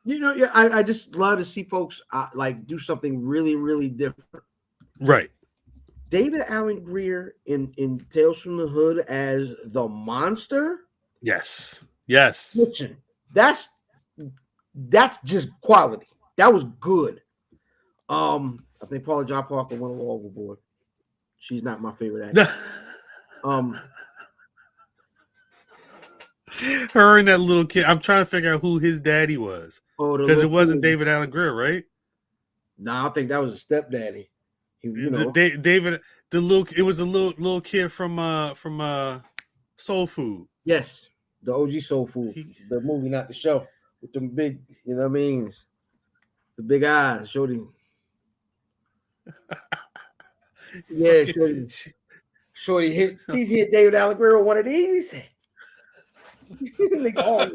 yeah, I just love to see folks like do something really, really different. Right. David Allen Greer in Tales from the Hood as the monster. Yes. Yes. Listen, that's that's just quality. That was good. I think Paula John Parker went a little overboard. She's not my favorite actress. Um, Her and that little kid. I'm trying to figure out who his daddy was oh, the because little it wasn't kid. David Allen Greer, right? Nah, I think that was a stepdaddy. He, David, the little, it was a little kid from Soul Food. yes, the OG Soul Food, He the movie, not the show, with them big, you know what I mean? The big eyes, Shorty. Yeah, fucking. Shorty. Shorty he hit David Allen Greer with one of these. Nigga, oh,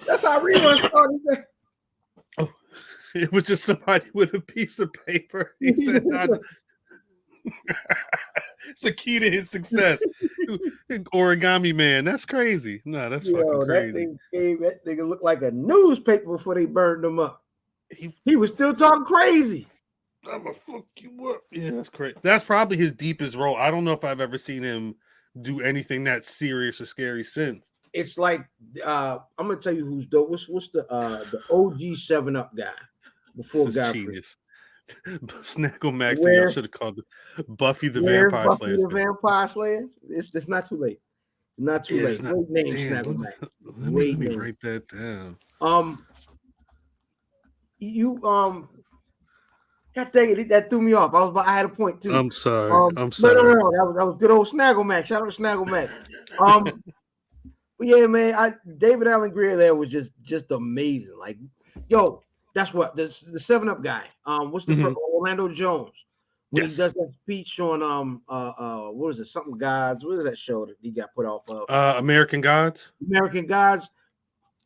that's how reruns started. Oh, it was just somebody with a piece of paper. He said, "It's a key to his success." Origami man, that's crazy. No, that's fucking Yo, that crazy. thing gave that nigga look like a newspaper before they burned him up. He, He was still talking crazy. I'm gonna fuck you up. Yeah, that's crazy. That's probably his deepest role. I don't know if I've ever seen him do anything that serious or scary since. It's like I'm gonna tell you who's dope. What's the OG 7 Up guy This before is Godfrey? genius. Snaggle Max said y'all Where should have called it Buffy the where Vampire Buffy Slayer. the Vampire Slayer? It's not too late. Not too Yeah, it's late. not. Great name, Damn, Snaggle Mac. let Great me name. write that down. You God dang it, that threw me off. I had a point too. I'm sorry. I'm No, no, sorry. no, that was good old Snaggle Mac. Shout out to Snaggle Mac. But yeah, man, David Allen Greer there was just amazing. Like, yo, that's what the 7-Up guy. What's the Orlando Jones when he Yes. does that speech on what is it? Something Gods. What is that show that he got put off of? American Gods. American Gods.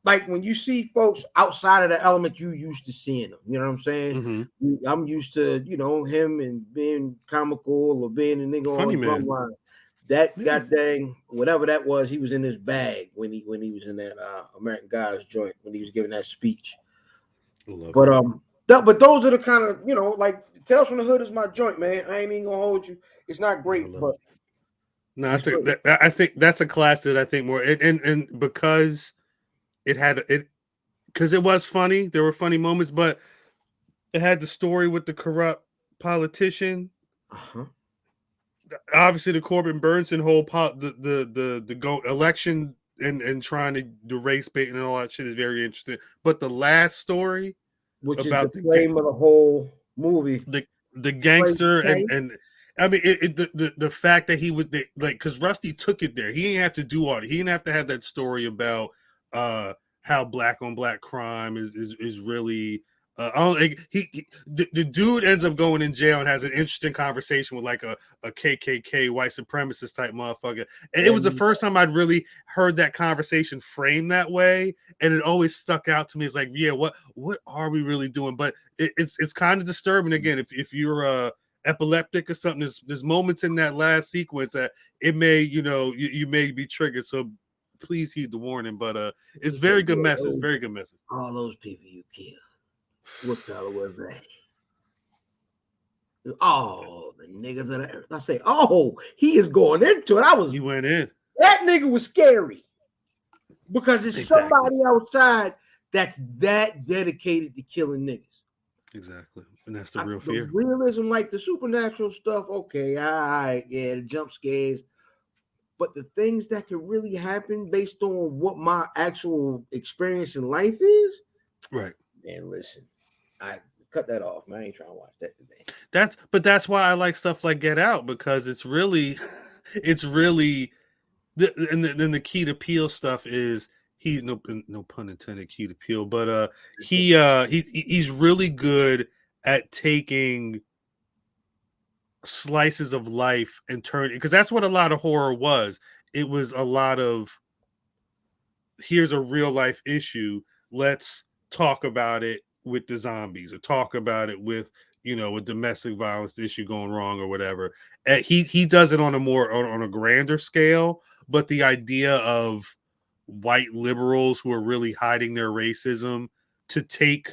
Like when you see folks outside of the element you used to seeing them, you know what I'm saying? I'm used to, him and being comical or being a nigga Funny on man. drum line. That god dang, whatever that was, he was in his bag when he was in that American Gods joint when he was giving that speech. But those are the kind of, like Tales from the Hood is my joint, man. I ain't even gonna hold you. It's not great, but no, I think that's a class that I think more and because it had it because it was funny. There were funny moments, but it had the story with the corrupt politician. Obviously, the Corbin Burnson whole the election and trying to do race baiting and all that shit is very interesting. But the last story, which about is the frame of the whole movie, the gangster and I mean the fact that he was like because Rusty took it there. He didn't have to do all that. He didn't have to have that story about how black on black crime is really the dude ends up going in jail and has an interesting conversation with like a KKK white supremacist type motherfucker. And it was the first time I'd really heard that conversation framed that way, and it always stuck out to me. It's like, yeah, what are we really doing? But it's kind of disturbing. Again, if you're epileptic or something, there's moments in that last sequence that it may you may be triggered. So please heed the warning. But it's very good message. Very good message. All those people you killed. What color was that? Oh, the niggas of the earth. I say, oh, he is going into it. He went in. That nigga was scary because it's somebody outside that's that dedicated to killing niggas. Exactly, and that's the real fear. The realism, like the supernatural stuff. Okay, all right, yeah, the jump scares. But the things that could really happen based on what my actual experience in life is, right? Man, listen, I cut that off. Man, I ain't trying to watch that today. That's why I like stuff like Get Out, because it's really then the Key to Peele stuff is he's no pun intended, Key to Peele, but he's really good at taking slices of life and turning, because that's what a lot of horror was. It was a lot of here's a real life issue, let's talk about it with the zombies or talk about it with a domestic violence issue going wrong or whatever. And he does it on a more on a grander scale, but the idea of white liberals who are really hiding their racism to take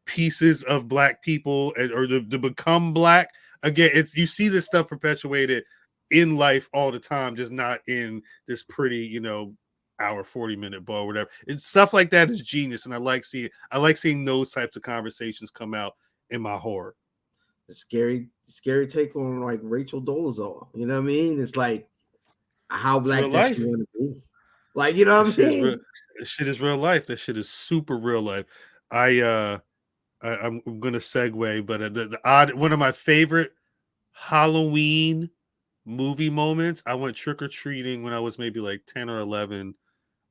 pieces of black people or to become black again, you see this stuff perpetuated in life all the time, just not in this pretty hour 40-minute ball or whatever. It's stuff like that is genius, and I like seeing those types of conversations come out in my horror. The scary take on like Rachel Dolezal. You know what I mean? It's like how black does she want to be? Like, you know what I mean? This shit is real life. That shit is super real life. I'm gonna segue, but the odd one of my favorite Halloween movie moments. I went trick or treating when I was maybe like 10 or 11.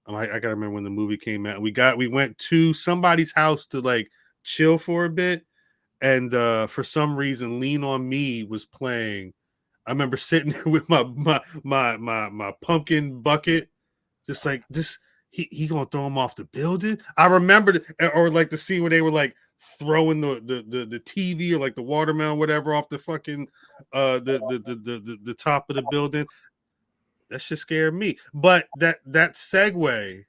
I gotta remember when the movie came out. We went to somebody's house to like chill for a bit, and for some reason, Lean on Me was playing. I remember sitting there with my pumpkin bucket, just like this. He gonna throw him off the building. I remember, or like the scene where they were like throwing the TV or like the watermelon, whatever, off the fucking the top of the building. That shit scared me. But that segue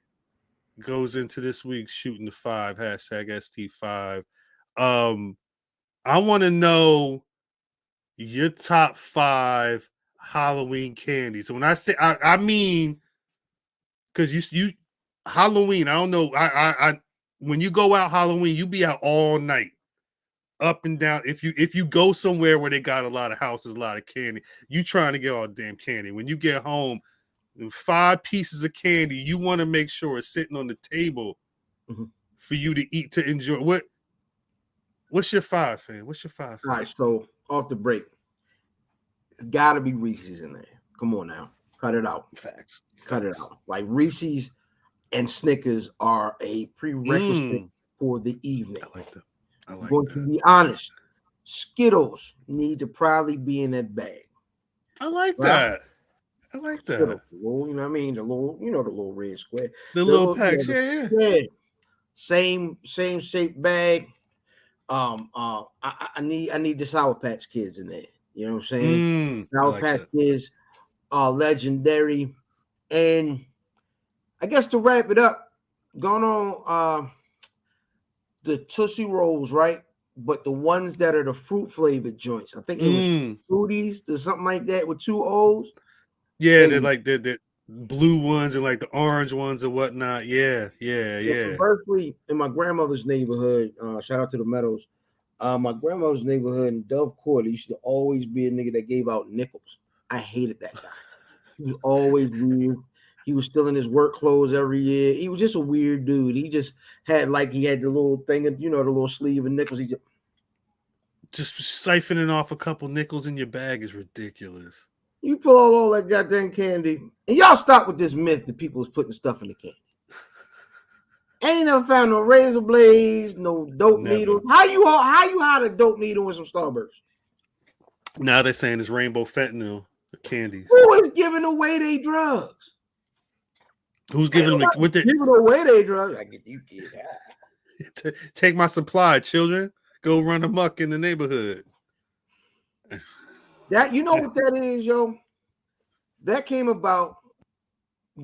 goes into this week's Shooting the Five, #ST5. I want to know your top 5 Halloween candies. So when I say I mean, because you Halloween, I don't know. I when you go out Halloween, you be out all night. up and down. If you go somewhere where they got a lot of houses, a lot of candy, you trying to get all the damn candy. When you get home, 5 pieces of candy, you want to make sure it's sitting on the table for you to eat, to enjoy. What's your 5, fan? What's your 5? All right, so off the break, it's got to be Reese's in there. Come on now, cut it out. Facts. Cut it out. Like Reese's and Snickers are a prerequisite for the evening. I like that. I'm going to be honest, Skittles need to probably be in that bag. I like that. I like that. Skittles, you know what I mean? The little red square. The little packs, yeah. Same shape bag. I need the Sour Patch Kids in there. You know what I'm saying? Sour Patch Kids are legendary. And I guess to wrap it up, going on the Tootsie Rolls, right? But the ones that are the fruit flavored joints. I think it was Fruities or something like that with 2 O's. Yeah, they're like the blue ones and like the orange ones and whatnot. Yeah. Berkeley, in my grandmother's neighborhood, shout out to the Meadows. My grandmother's neighborhood in Dove Court, there used to always be a nigga that gave out nickels. I hated that guy. He was always weird. He was still in his work clothes every year. He was just a weird dude. He just had the little thing, the little sleeve of nickels. He just siphoning off a couple nickels in your bag is ridiculous. You pull out all that goddamn candy, and y'all stop with this myth that people is putting stuff in the candy. Ain't never found no razor blades, no dope needles. How you hide a dope needle with some Starburst? Now they're saying it's rainbow fentanyl candies. Who is giving away their drugs? Who's giving them? Giving away their drugs? I get you, kid. Take my supply, children. Go run amok in the neighborhood. That you know what that is, yo. That came about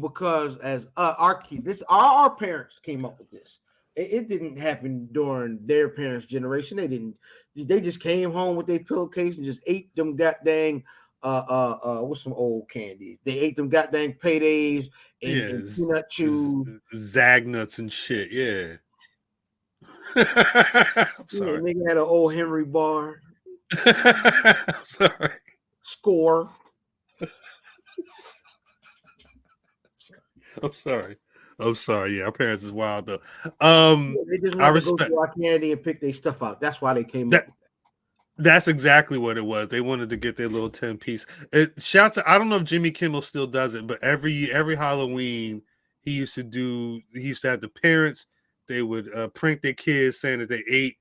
because as our parents came up with this. It didn't happen during their parents' generation. They just came home with their pillowcase and just ate them goddamn what's some old candy? They ate them goddamn paydays and peanut chews, Zagnuts and shit. Yeah. I'm sorry. Nigga had an old Henry bar. I'm sorry. Score. I'm sorry. Yeah, our parents is wild though. They just want to go through our candy and pick their stuff out. That's why they came up with that. That's exactly what it was. They wanted to get their little 10-piece. Shouts out, I don't know if Jimmy Kimmel still does it, but every Halloween he used to have the parents, they would prank their kids saying that they ate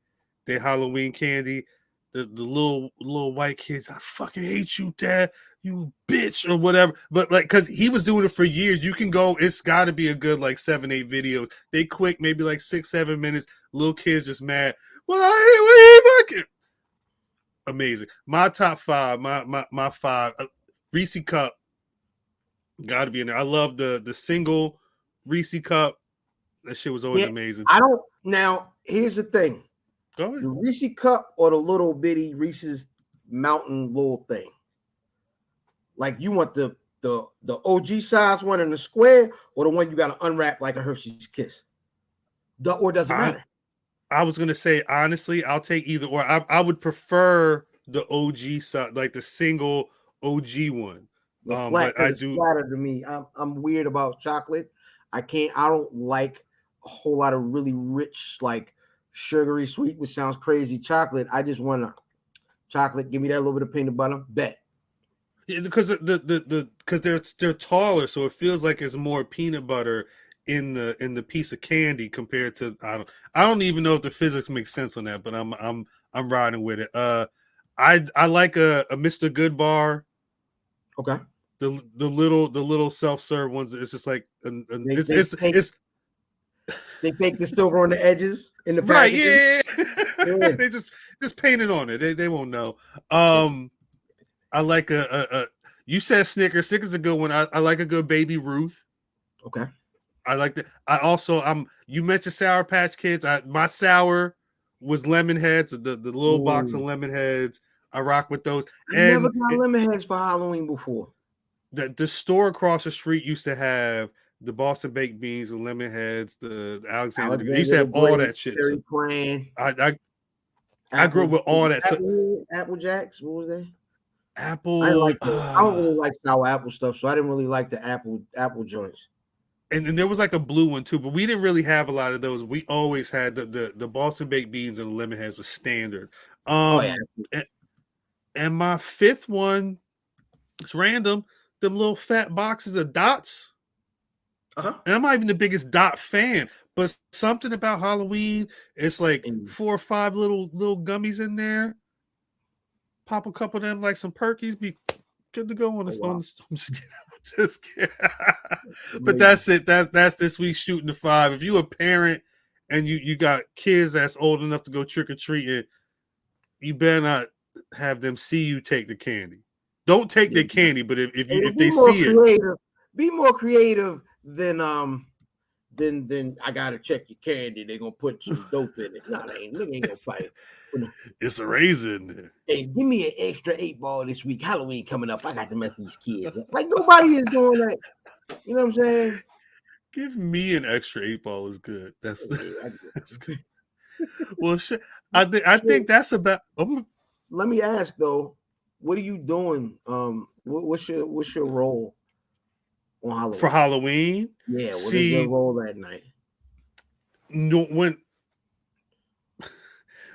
their Halloween candy. The little white kids, I fucking hate you, Dad, you bitch, or whatever. But like, cause he was doing it for years. You can go, it's gotta be a good like 7-8 videos. They quick, maybe like 6-7 minutes. Little kids just mad. Well, I hate amazing. My top 5, my 5, Reese Cup gotta be in there. I love the single Reese Cup. That shit was always amazing. Now here's the thing. Go ahead. The Reese Cup or the little bitty Reese's Mountain little thing. Like you want the OG size one in the square or the one you got to unwrap like a Hershey's Kiss? Or does it matter? I was gonna say honestly, I'll take either or. I would prefer the OG size, like the single OG one. But I do flatter to me. I'm weird about chocolate. I don't like a whole lot of really rich, like sugary sweet, which sounds crazy chocolate. I just want a chocolate. Give me that little bit of peanut butter. Bet. Yeah, because because they're taller, so it feels like it's more peanut butter in the piece of candy compared to I don't even know if the physics make sense on that, but I'm riding with it. I like a Mr. Good bar. Okay. The little self-serve ones. It's just like they take the silver on the edges in the right. Yeah. They just paint it on it. They won't know. I like a you said Snickers. Snickers is a good one. I like a good Baby Ruth. Okay. I like that. I also you mentioned Sour Patch Kids. My sour was lemon heads, the little box of lemon heads. I rock with those. I never got lemon heads for Halloween before. The store across the street used to have the Boston baked beans and lemon heads, the Alexander. They used to have all that shit. So I grew up with all that. So Apple Jacks. What was that? I didn't Apple, like the. I don't really like sour apple stuff, so I didn't really like the apple joints. and there was like a blue one too, but we didn't really have a lot of those. We always had the Boston baked beans and the lemon heads was standard. Oh yeah. And, and my fifth one, it's random. Them little fat boxes of dots. Uh-huh. And I'm not even the biggest dot fan, but something about Halloween, it's like And 4 or 5 little gummies in there. Pop a couple of them like some perkies, be good to go on oh the wow, I'm just kidding. I'm just kidding. But amazing. that's it. That's this week shooting the five. If you a parent and you got kids that's old enough to go trick or treating, you better not have them see you take the candy. Don't take their candy, but if Be they more see it, creative. Be more creative than I gotta check your candy. They're gonna put some dope in it. No, they ain't. Nigga ain't gonna fight. it's a raisin there. Hey, give me an extra 8 ball this week. Halloween coming up. I got to mess these kids up. Like nobody is doing that. You know what I'm saying? Give me an extra 8 ball is good. That's Yeah, that's good. Well, shit. I think so that's about. Oh, let me ask though, what are you doing? What's your role on for Halloween? Halloween. Yeah, what is your See, role that night? no, when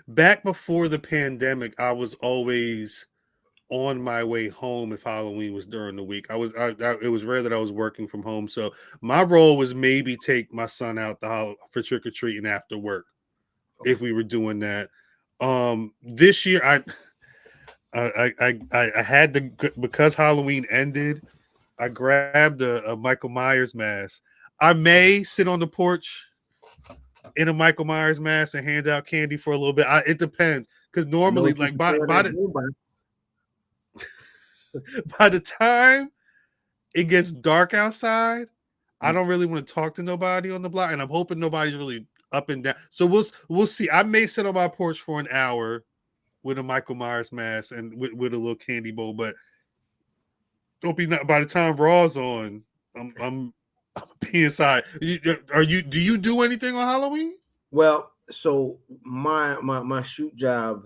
back before the pandemic, I was always on my way home if Halloween was during the week. It was rare that I was working from home, so my role was maybe take my son out for trick or treating after work if Okay. we were doing that. This year I had to, because Halloween ended. I grabbed a Michael Myers mask. I may sit on the porch in a Michael Myers mask and hand out candy for a little bit. It depends, because I know normally, what you like can throw in that boom by the time it gets dark outside, I box. don't really want to talk to nobody on the block, and I'm hoping nobody's really up and down. So we'll see. I may sit on my porch for an hour with a Michael Myers mask and with a little candy bowl, but don't be not by the time Raw's on. I'm be inside. Do you do anything on Halloween? Well, so my shoot job,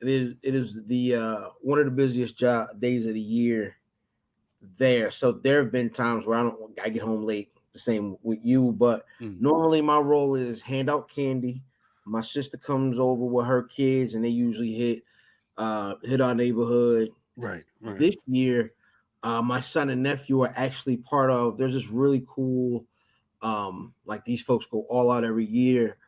it is the one of the busiest days of the year there. So there have been times where I get home late, the same with you, but Mm, normally my role is hand out candy. My sister comes over with her kids and they usually hit our neighborhood. right, right. This year, my son and nephew are actually part of there's this really cool like these folks go all out every year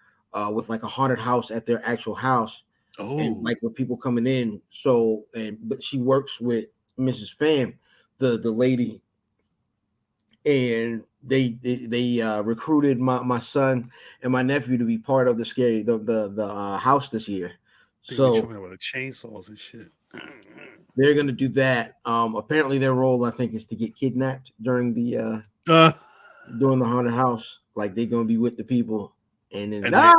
with like a haunted house at their actual house and Oh, like with people coming in. So but she works with Mrs. Pham, the lady, and they recruited my son and my nephew to be part of the house this year. they gonna be So coming out with chainsaws and shit. they're gonna do that. Apparently their role I think is to get kidnapped Uh, during the haunted house. Like they're gonna be with the people and then and then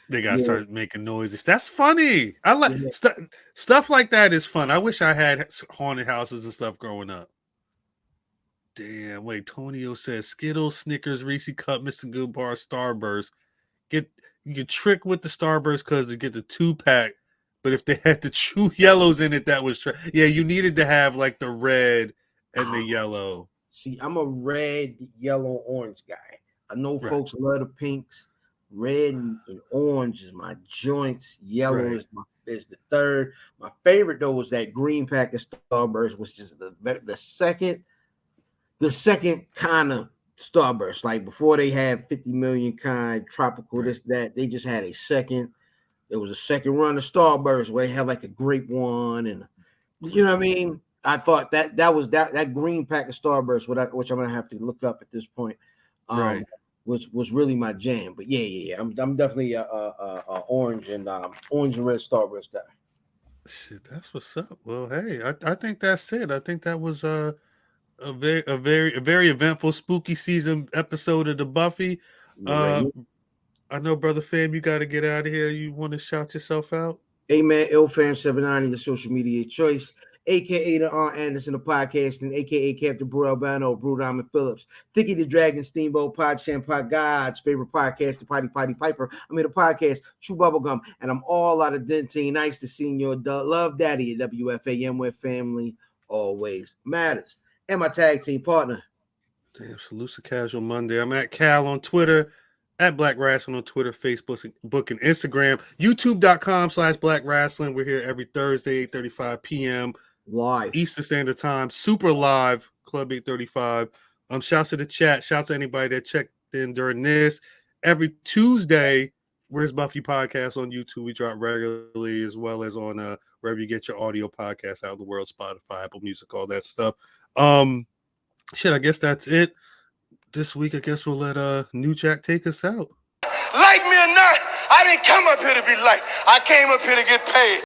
they gotta yeah, start making noises. That's funny. I like yeah. stuff like that is fun. I wish I had haunted houses and stuff growing up. Damn, wait, Tonio says Skittles, Snickers, Reese Cup, Mr. Good Bar, Starburst. Get You get tricked with the Starburst because you get the 2-pack. But if they had the true yellows in it, that was yeah, you needed to have like the red and the Oh, yellow. see, I'm a red, yellow, orange guy. I know Right, folks love the pinks. Red and orange is my joints. Yellow right, is the third. My favorite though was that green pack of Starburst, which is the second kind of Starburst. Like before they had 50 million kind, tropical, right, this, that, they just had a second. There was a second run of Starburst where they had like a grape one, and you know what I mean? I thought that was that green pack of Starburst, which I'm gonna have to look up at this point, um, right. was really my jam. But yeah. I'm definitely a orange and red Starburst guy. Shit, that's what's up. Well, hey, I think that's it. I think that was a very eventful spooky season episode of the Buffy. You Uh, ready? I know, brother fam, you got to get out of here. You want to shout yourself out? Hey man, IlFan790, your social media choice. aka the Aunt Anderson of podcasting, aka Captain Brew Albano, Brew Diamond Phillips, Thicky the Dragon, Steamboat, Pod Champ, Pod God's favorite podcast, the Potty Piper. I mean the podcast, Chew Bubblegum, and I'm all out of Dentine. Nice to see your love daddy at WFAM, where family always matters. And my tag team partner. Damn, salute to Casual Monday. I'm at Cal on Twitter, at Black Wrestling on Twitter, Facebook, and Instagram, youtube.com/Black Wrestling. We're here every Thursday, 8:35 p.m. Live. Eastern Standard Time, super live, Club 835. Shouts to the chat. Shouts to anybody that checked in during this. Every Tuesday, Where's Buffy podcast on YouTube. We drop regularly, as well as on wherever you get your audio podcasts out in the world, Spotify, Apple Music, all that stuff. Shit, I guess that's it. This week, I guess we'll let New Jack take us out. Like me or not, I didn't come up here to be liked. I came up here to get paid.